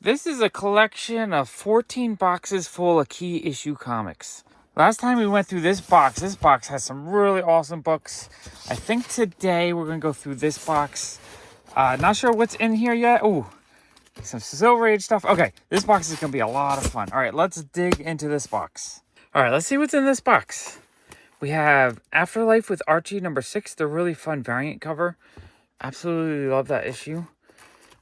This is a collection of 14 boxes full of key issue comics. Last time we went through this box has some really awesome books. I think today we're going to go through this box. Not sure what's in here yet. Oh, some Silver Age stuff. Okay, this box is going to be a lot of fun. All right, let's dig into this box. All right, let's see what's in this box. We have Afterlife with Archie #6, the really fun variant cover. Absolutely love that issue.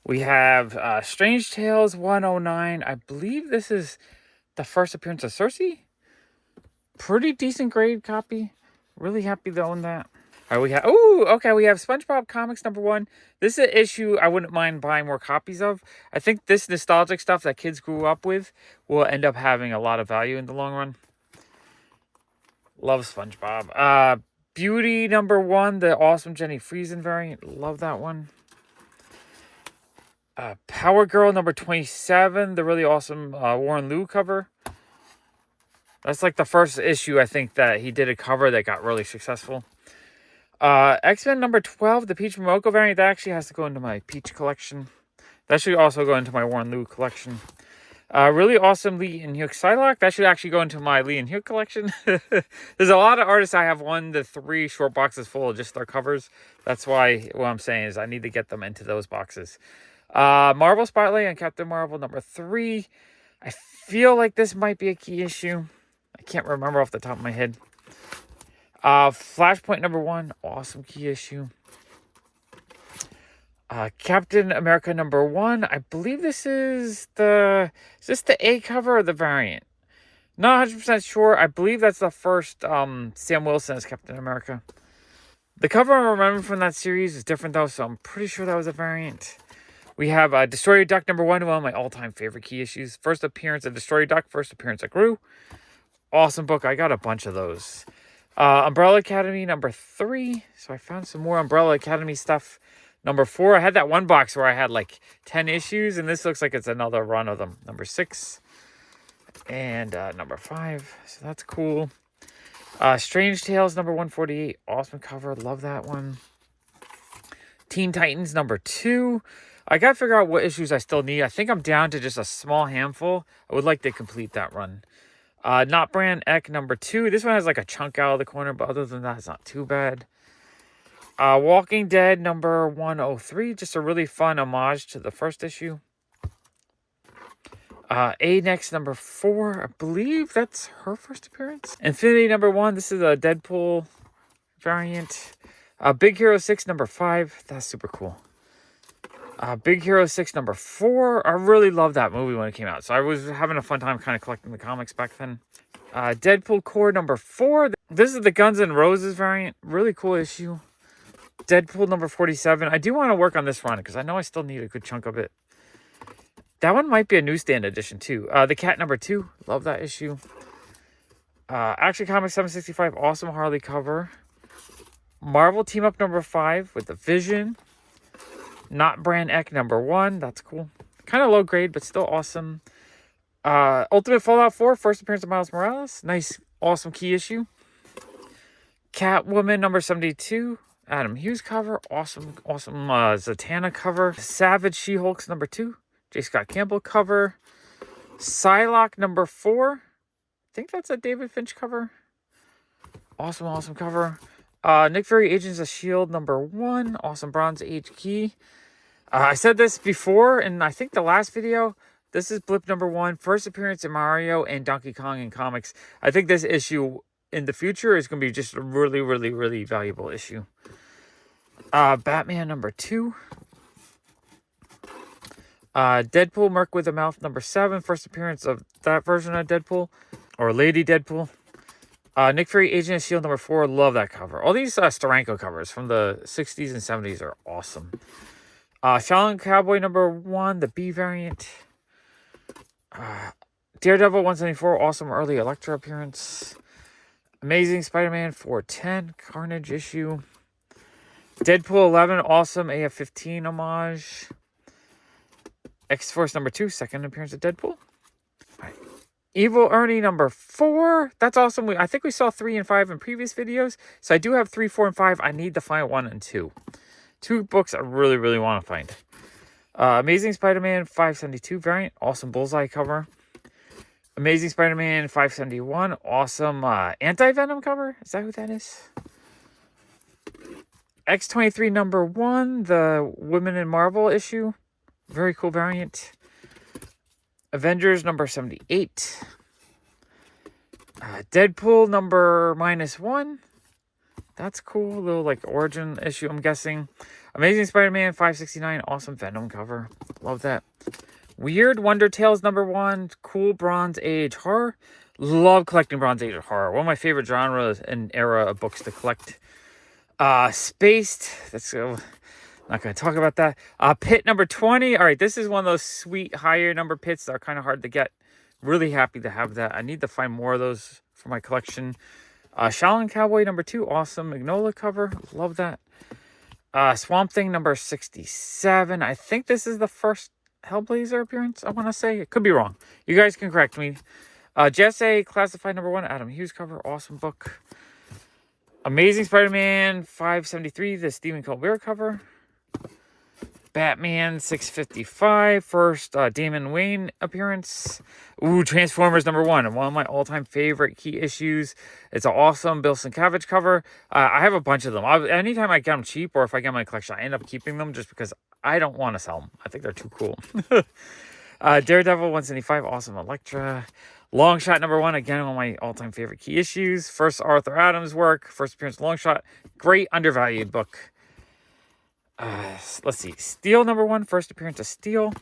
We have Strange Tales 109. I believe this is the first appearance of Circe. Pretty decent grade copy. Really happy to own that. All right, we have SpongeBob Comics #1. This is an issue I wouldn't mind buying more copies of. I think this nostalgic stuff that kids grew up with will end up having a lot of value in the long run. Love SpongeBob. Beauty #1, the awesome Jenny Friesen variant. Love that one. Power Girl #27, the really awesome Warren Liu cover. That's like the first issue, I think, that he did a cover that got really successful. X-Men #12, the Peach Momoko variant. That actually has to go into my Peach collection. That should also go into my Warren Liu collection. Really awesome Lee and Hyuk Psylocke. That should actually go into my Lee and Hyuk collection. There's a lot of artists I have 1 to 3 short boxes full of just their covers. That's why what I'm saying is I need to get them into those boxes. Marvel Spotlight and Captain Marvel #3. I feel like this might be a key issue. I can't remember off the top of my head. Flashpoint #1. Awesome key issue. Captain America #1. I believe this is is this the A cover or the variant? Not 100% sure. I believe that's the first Sam Wilson as Captain America. The cover I remember from that series is different though, so I'm pretty sure that was a variant. We have Destroyer Duck #1, one of my all-time favorite key issues. First appearance of Destroyer Duck, first appearance of Gru. Awesome book. I got a bunch of those. Umbrella Academy #3. So I found some more Umbrella Academy stuff. #4. I had that one box where I had like 10 issues, and this looks like it's another run of them. #6. And #5. So that's cool. Strange Tales #148. Awesome cover. Love that one. Teen Titans #2. I gotta figure out what issues I still need. I think I'm down to just a small handful. I would like to complete that run. Not Brand Ek #2. This one has like a chunk out of the corner, but other than that, it's not too bad. Walking Dead #103. Just a really fun homage to the first issue. A-Next #4. I believe that's her first appearance. Infinity #1. This is a Deadpool variant. Big Hero 6 #5. That's super cool. Big Hero 6 #4. I really loved that movie when it came out. So I was having a fun time kind of collecting the comics back then. Deadpool Core #4. This is the Guns N' Roses variant. Really cool issue. Deadpool #47. I do want to work on this run because I know I still need a good chunk of it. That one might be a newsstand edition too. The Cat #2. Love that issue. Action Comics 765. Awesome Harley cover. Marvel Team Up #5 with the Vision. Not Brand Ek #1. That's cool. Kind of low grade, but still awesome. Ultimate Fallout 4. First appearance of Miles Morales. Nice, awesome key issue. Catwoman #72. Adam Hughes cover. Awesome Zatanna cover. Savage She-Hulks #2. J. Scott Campbell cover. Psylocke #4. I think that's a David Finch cover. Awesome cover. Nick Fury Agents of S.H.I.E.L.D. #1. Awesome Bronze Age key. I said this before in I think the last video. This is Blip #1. First appearance in Mario and Donkey Kong in comics. I think this issue in the future is going to be just a really valuable issue. Batman #2. Deadpool Merc with a Mouth #7. First appearance of that version of Deadpool. Or Lady Deadpool. Nick Fury Agent of S.H.I.E.L.D. #4. Love that cover. All these Steranko covers from the 60s and 70s are awesome. Shaolin Cowboy #1. The B variant. Daredevil 174. Awesome early Elektra appearance. Amazing Spider-Man 410. Carnage issue. Deadpool 11. Awesome AF-15 homage. X-Force #2. Second appearance of Deadpool. Right. Evil Ernie #4. That's awesome. I think we saw 3 and 5 in previous videos. So I do have 3, 4, and 5. I need to find 1 and 2. 2 books I really want to find. Amazing Spider-Man 572 variant, awesome bullseye cover. Amazing Spider-Man 571, awesome anti-venom cover. Is that who that is? X-23 number 1, the Women in Marvel issue. Very cool variant. Avengers number 78. Deadpool number -1. That's cool. A little like origin issue, I'm guessing. Amazing Spider-Man 569. Awesome Venom cover. Love that. Weird Wonder Tales number 1. Cool Bronze Age horror. Love collecting Bronze Age horror. One of my favorite genres and era of books to collect. Spaced. That's not going to talk about that. Pit number 20. All right, this is one of those sweet higher number pits that are kind of hard to get. Really happy to have that. I need to find more of those for my collection. Shaolin Cowboy number 2. Awesome Magnolia cover. Love that. Swamp Thing number 67. I think this is the first Hellblazer appearance, I want to say. It could be wrong. You guys can correct me. Jesse Classified number 1. Adam Hughes cover. Awesome book. Amazing Spider-Man 573. The Stephen Colbert cover. Batman 655, first Damon Wayne appearance. Ooh, Transformers number 1, one of my all-time favorite key issues. It's an awesome Bill Sienkiewicz cover. I have a bunch of them. Anytime I get them cheap or if I get my collection, I end up keeping them just because I don't want to sell them. I think they're too cool. Daredevil 175, awesome Elektra. Longshot number 1, again, one of my all-time favorite key issues. First Arthur Adams work, first appearance of Longshot. Great undervalued book. Let's see. Steel number 1, first appearance of Steel.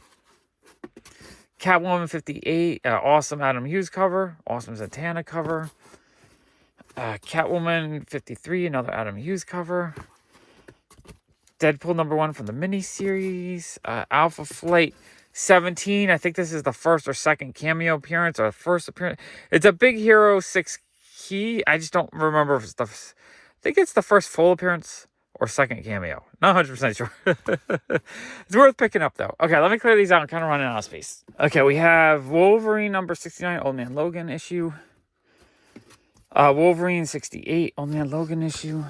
Catwoman 58, awesome Adam Hughes cover. Awesome Zatanna cover. Catwoman 53, another Adam Hughes cover. Deadpool number 1 from the miniseries. Alpha Flight 17. I think this is the first or second cameo appearance or first appearance. It's a Big Hero 6 key. I just don't remember if it's I think it's the first full appearance or second cameo. Not 100% sure. It's worth picking up, though. Okay, let me clear these out. I'm kind of running out of space. Okay, we have Wolverine number 69, Old Man Logan issue. Wolverine 68, Old Man Logan issue.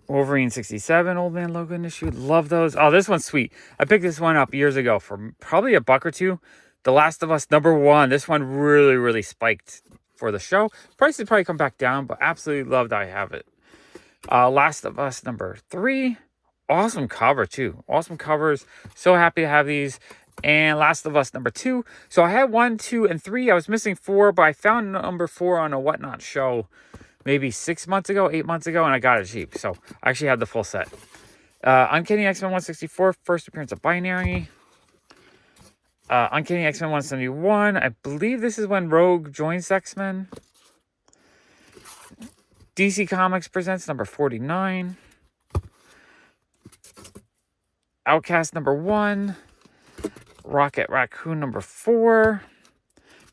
Wolverine 67, Old Man Logan issue. Love those. Oh, this one's sweet. I picked this one up years ago for probably $1 or $2. The Last of Us number 1. This one really, really spiked for the show. Price would probably come back down, but absolutely loved I have it. Last of Us number 3. Awesome cover, too. Awesome covers. So happy to have these. And Last of Us number 2. So I had 1, 2, and 3. I was missing 4, but I found number 4 on a Whatnot show maybe 8 months ago, and I got it cheap. So I actually had the full set. Uncanny X-Men 164, first appearance of Binary. Uncanny X-Men 171. I believe this is when Rogue joins X-Men. DC Comics presents number 49. Outcast number 1. Rocket Raccoon number 4.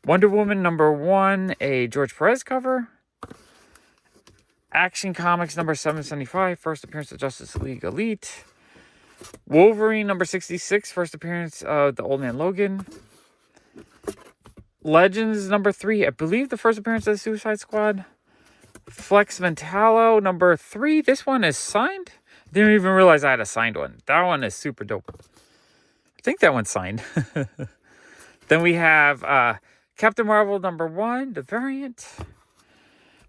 Wonder Woman number 1, a George Perez cover. Action Comics number 775, first appearance of Justice League Elite. Wolverine number 66, first appearance of the Old Man Logan. Legends number 3, I believe the first appearance of the Suicide Squad. Flex Mentallo number 3. This one is signed. Didn't even realize I had a signed one. That one is super dope. I think that one's signed. Then we have Captain Marvel number 1, the variant.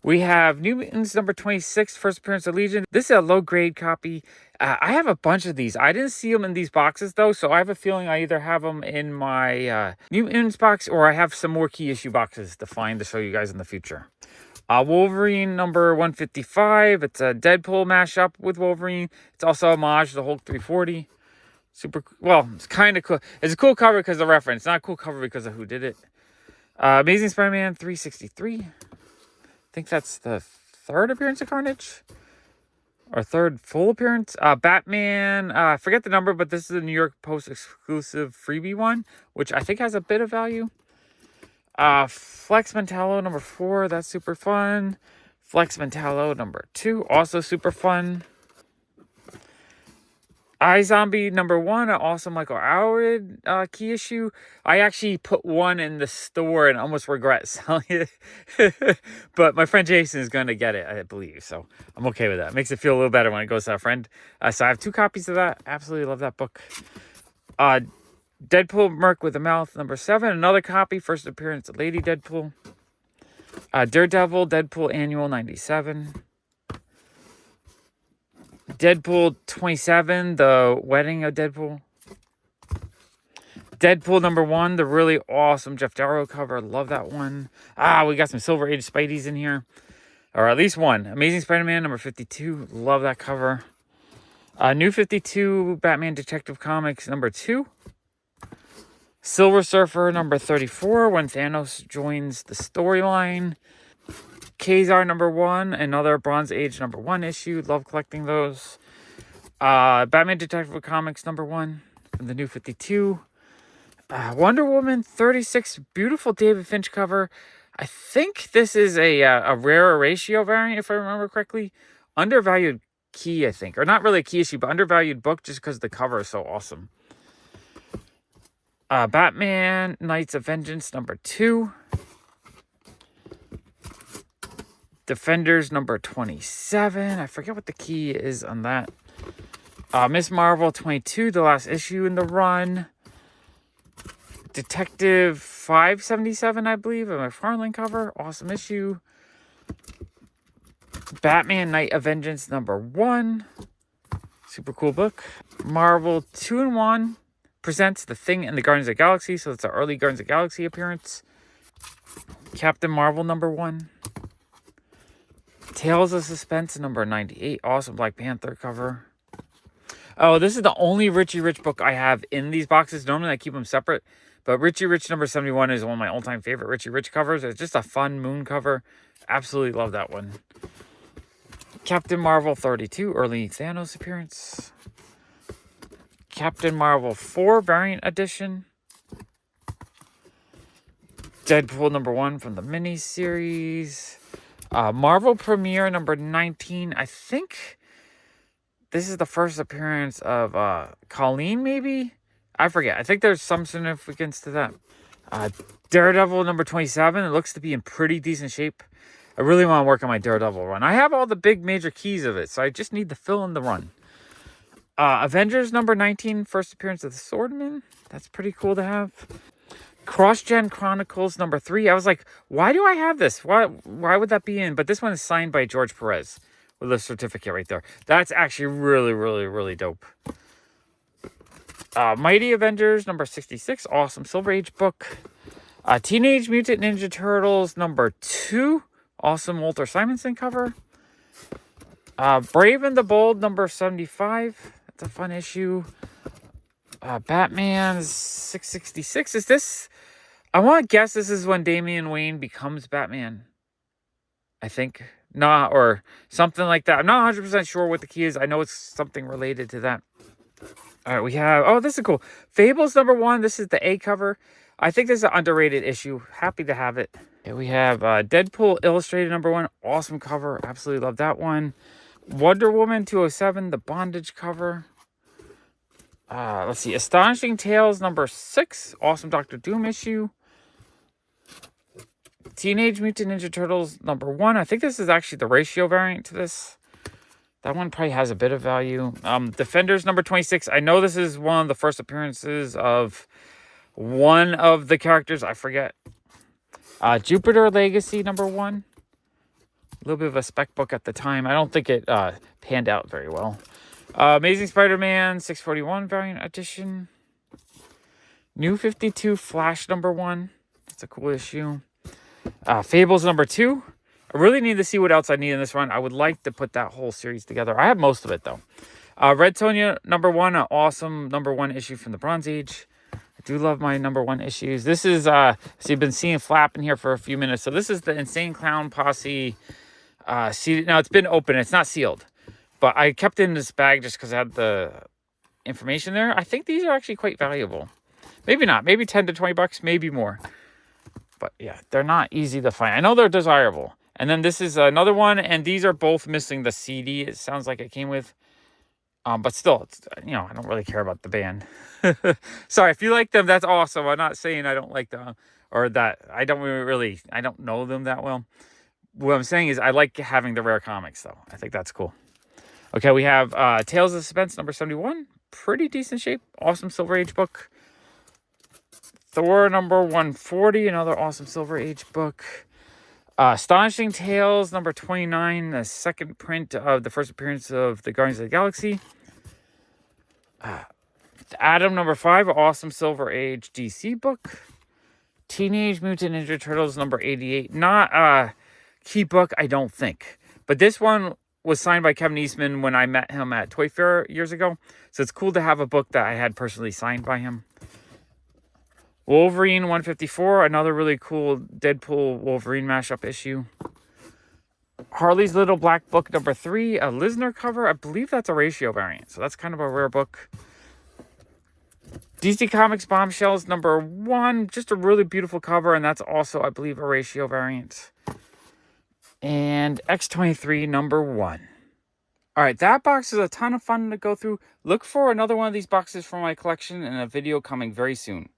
We have New Mutants number 26, first appearance of Legion. This is a low-grade copy. I have a bunch of these. I didn't see them in these boxes, though, so I have a feeling I either have them in my New Mutants box or I have some more key issue boxes to find to show you guys in the future. Wolverine number 155. It's a Deadpool mashup with Wolverine. It's also a homage to Hulk 340. Super, well, it's kind of cool. It's a cool cover because of the reference. Not a cool cover because of who did it. Amazing Spider-Man 363. I think that's the third appearance of Carnage. Or third full appearance. Batman, I forget the number, but this is a New York Post exclusive freebie one, which I think has a bit of value. Flex Mentallo number 4, that's super fun. Flex Mentallo number 2, also super fun. iZombie #1, an awesome Michael Allred key issue. I actually put one in the store and almost regret selling it. But my friend Jason is going to get it, I believe. So I'm okay with that. Makes it feel a little better when it goes to a friend. So I have 2 copies of that. Absolutely love that book. Deadpool Merc with a Mouth #7. Another copy. First appearance of Lady Deadpool. Daredevil Deadpool Annual 97. Deadpool 27, the wedding of Deadpool. Deadpool #1, the really awesome Jeff Darrow cover. Love that one. We got some Silver Age Spideys in here. Or at least one. Amazing Spider-Man #52. Love that cover. New 52 Batman Detective Comics #2. Silver Surfer #34, when Thanos joins the storyline. Kazar #1, another Bronze Age #1 issue. Love collecting those. Batman Detective Comics #1 from the New 52. Wonder Woman 36, beautiful David Finch cover. I think this is a rare ratio variant, if I remember correctly. Undervalued key, I think. Or not really a key issue, but undervalued book just because the cover is so awesome. Batman Knights of Vengeance #2. Defenders #27. I forget what the key is on that. Miss Marvel 22, the last issue in the run. Detective 577, I believe, a McFarlane cover. Awesome issue. Batman Knight of Vengeance #1. Super cool book. Marvel 2-in-1 presents The Thing and the Guardians of the Galaxy. So it's an early Guardians of the Galaxy appearance. Captain Marvel #1. Tales of Suspense #98. Awesome Black Panther cover. Oh, this is the only Richie Rich book I have in these boxes. Normally I keep them separate. But Richie Rich #71 is one of my all-time favorite Richie Rich covers. It's just a fun moon cover. Absolutely love that one. Captain Marvel 32, early Thanos appearance. Captain Marvel 4 variant edition. Deadpool #1 from the mini-series. Marvel Premiere #19. I think this is the first appearance of Colleen, maybe? I forget. I think there's some significance to that. Daredevil #27. It looks to be in pretty decent shape. I really want to work on my Daredevil run. I have all the big major keys of it, so I just need to fill in the run. Avengers #19. First appearance of the Swordman. That's pretty cool to have. CrossGen Chronicles #3. I was like, why do I have this? Why would that be in? But this one is signed by George Perez with a certificate right there. That's actually really, really, really dope. Mighty Avengers #66. Awesome Silver Age book. Teenage Mutant Ninja Turtles #2. Awesome Walter Simonson cover. Brave and the Bold #75. That's a fun issue. Batman 666. Is this... I want to guess this is when Damian Wayne becomes Batman. I think. Nah, or something like that. I'm not 100% sure what the key is. I know it's something related to that. All right, we have... Oh, this is cool. Fables #1. This is the A cover. I think this is an underrated issue. Happy to have it. Okay, we have Deadpool Illustrated #1. Awesome cover. Absolutely love that one. Wonder Woman 207. The bondage cover. Let's see. Astonishing Tales #6. Awesome Doctor Doom issue. Teenage Mutant Ninja Turtles #1. I think this is actually the ratio variant to this. That one probably has a bit of value. Defenders #26. I know this is one of the first appearances of one of the characters. I forget. Jupiter Legacy #1. A little bit of a spec book at the time. I don't think it panned out very well. Amazing Spider-Man 641 variant edition. New 52 Flash #1. That's a cool issue. Fables #2. I really need to see what else I need in this run. I would like to put that whole series together. I have most of it, though. Red Sonja #1. An awesome #1 issue from the Bronze Age. I do love my #1 issues. This is, so you've been seeing Flap in here for a few minutes. So this is the Insane Clown Posse. Now, it's been open. It's not sealed. But I kept it in this bag just because I had the information there. I think these are actually quite valuable. Maybe not. Maybe 10 to 20 bucks. Maybe more. But yeah, they're not easy to find. I know they're desirable. And then this is another one. And these are both missing the CD. It sounds like it came with. But still, it's, you know, I don't really care about the band. Sorry, if you like them, that's awesome. I'm not saying I don't like them or that I don't know them that well. What I'm saying is I like having the rare comics, though. I think that's cool. Okay, we have Tales of Suspense number 71. Pretty decent shape. Awesome Silver Age book. Thor number 140. Another awesome Silver Age book. Astonishing Tales number 29. The second print of the first appearance of the Guardians of the Galaxy. Adam number 5. Awesome Silver Age DC book. Teenage Mutant Ninja Turtles number 88. Not a key book, I don't think. But this one was signed by Kevin Eastman when I met him at Toy Fair years ago. So it's cool to have a book that I had personally signed by him. Wolverine 154, another really cool Deadpool Wolverine mashup issue. Harley's Little Black Book number 3, a Lisner cover. I believe that's a ratio variant, so that's kind of a rare book. DC Comics Bombshells number 1, just a really beautiful cover, and that's also, I believe, a ratio variant. And X-23 number 1. All right, that box is a ton of fun to go through. Look for another one of these boxes from my collection and a video coming very soon.